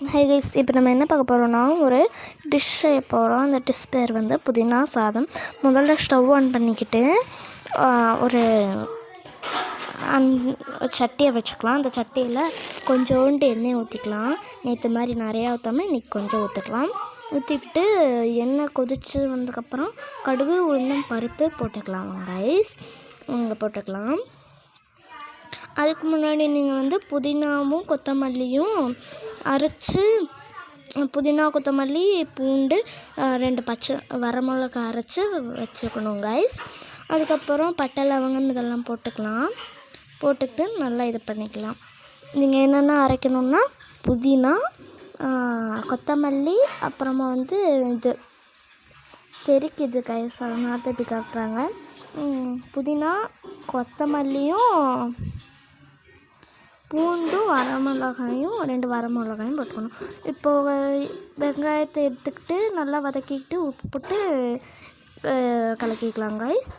Hi guys, இப்போ நம்ம என்ன பார்க்க போகிறோம்னா ஒரு டிஷ் செய்ய போகிறோம். அந்த டிஷ் பேர் வந்து புதினா சாதம். முதல்ல ஸ்டவ் ஆன் பண்ணிக்கிட்டு ஒரு சட்டியை வச்சுக்கலாம். அந்த சட்டியில் கொஞ்சோண்டு எண்ணெய் ஊற்றிக்கலாம். நேற்று மாதிரி நிறையா ஊற்றாமல் இன்றைக்கி கொஞ்சம் ஊற்றிக்கலாம். ஊற்றிக்கிட்டு எண்ணெய் கொதித்து வந்ததுக்கப்புறம் கடுகு உளுந்தம் பருப்பு போட்டுக்கலாம் கைஸ். இங்கே போட்டுக்கலாம். அதுக்கு முன்னாடி நீங்கள் வந்து புதினாவும் கொத்தமல்லியும் அரைச்சி, புதினா கொத்தமல்லி பூண்டு 2 பச்சை வரமிளகா அரைச்சி வச்சுக்கணும் கைஸ். அதுக்கப்புறம் பட்டை லவங்கம் இதெல்லாம் போட்டுக்கலாம். போட்டுக்கிட்டு நல்லா இது பண்ணிக்கலாம். நீங்கள் என்னென்ன அரைக்கணுன்னா புதினா, கொத்தமல்லி, அப்புறமா வந்து இது தெரிக்குது கைஸ், அதனால இப்படி காட்டுறாங்க. புதினா கொத்தமல்லியும் பூண்டும் வரமிளகாயும் 2 வரமிளகாயும் போட்டுக்கணும். இப்போது வெங்காயத்தை எடுத்துக்கிட்டு நல்லா வதக்கிக்கிட்டு உப்பு போட்டு கலக்கிக்கலாம் கைஸ்.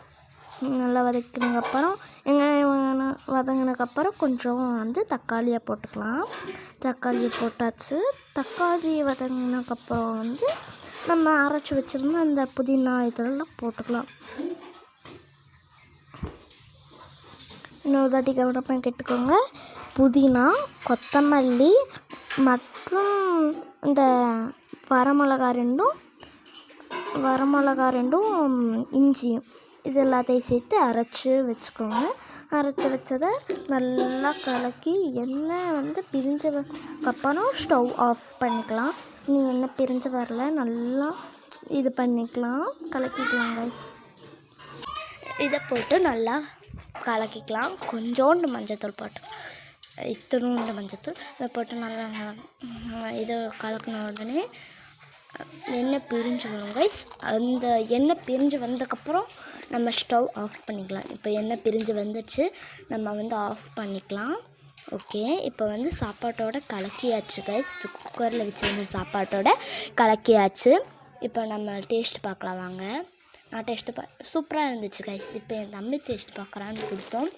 நல்லா வதக்கினதுக்கப்புறம் வெங்காயம் வதங்கினதுக்கப்புறம் கொஞ்சம் வந்து தக்காளியை போட்டுக்கலாம். தக்காளியை போட்டாச்சு. தக்காளி வதங்கினதுக்கப்புறம் வந்து நம்ம அரைச்சி வச்சுருந்த அந்த புதினா இதெல்லாம் போட்டுக்கலாம். இன்னொரு தாட்டி கவனமாக கேட்டுக்கோங்க. புதினா, கொத்தமல்லி மற்றும் இந்த வரமிளகா ரெண்டும் இஞ்சியும் இது எல்லாத்தையும் சேர்த்து அரைச்சி வச்சுக்கோங்க. அரைச்சி வச்சதை நல்லா கலக்கி எண்ணெய் வந்து பிரிஞ்சதுக்கப்புறம் ஸ்டவ் ஆஃப் பண்ணிக்கலாம். நீங்கள் எண்ணெய் பிரிஞ்சு வரல, நல்லா இது பண்ணிக்கலாம், கலக்கிக்கலாம் கைஸ். இதை போட்டு நல்லா கலக்கிக்கலாம். கொஞ்சோண்டு மஞ்சத்தூள் போட்டு, இத்தனோண்டு மஞ்சத்தூள் இதை போட்டு நல்லா இதை கலக்கின உடனே எண்ணெய் பிரிஞ்சு வரும் கைஸ். அந்த எண்ணெய் பிரிஞ்சு வந்ததுக்கப்புறம் நம்ம ஸ்டவ் ஆஃப் பண்ணிக்கலாம். இப்போ எண்ணெய் பிரிஞ்சு வந்துடுச்சு, நம்ம வந்து ஆஃப் பண்ணிக்கலாம். ஓகே, இப்போ வந்து சாப்பாட்டோட கலக்கியாச்சு கைஸ். குக்கரில் வச்சுருந்த சாப்பாட்டோட கலக்கியாச்சு. இப்போ நம்ம டேஸ்ட் பார்க்கலாம் வாங்க. நான் டேஸ்ட்டு சூப்பராக இருந்துச்சு கைஸ். இப்போ என் தம்பி டேஸ்ட் பார்க்குறான்னு கொடுத்தோம்.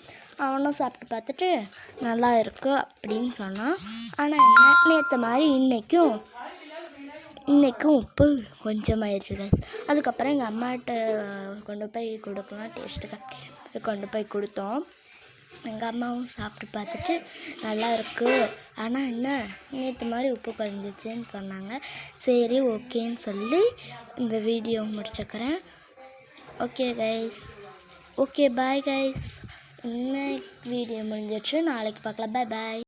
அவனும் சாப்பிட்டு பார்த்துட்டு நல்லா இருக்குது அப்படின்னு சொன்னான். ஆனால் என்ன, நேற்று மாதிரி இன்றைக்கும் உப்பு கொஞ்சமாகிடுச்சு கைஸ். அதுக்கப்புறம் எங்கள் அம்மாட்ட கொண்டு போய் கொடுக்கலாம், டேஸ்ட்டு கொண்டு போய் கொடுத்தோம். எங்கள் அம்மாவும் சாப்பிட்டு பார்த்துட்டு நல்லா இருக்குது, ஆனால் என்ன நேற்று மாதிரி உப்பு குறைஞ்சிச்சின்னு சொன்னாங்க. சரி ஓகேன்னு சொல்லி இந்த வீடியோ முடிச்சுக்கிறேன். Okay guys, okay bye guys. இன்னைக்கு வீடியோ முடிஞ்சிடுச்சு, நாளைக்கு பார்க்கலாம். பாய் பாய்.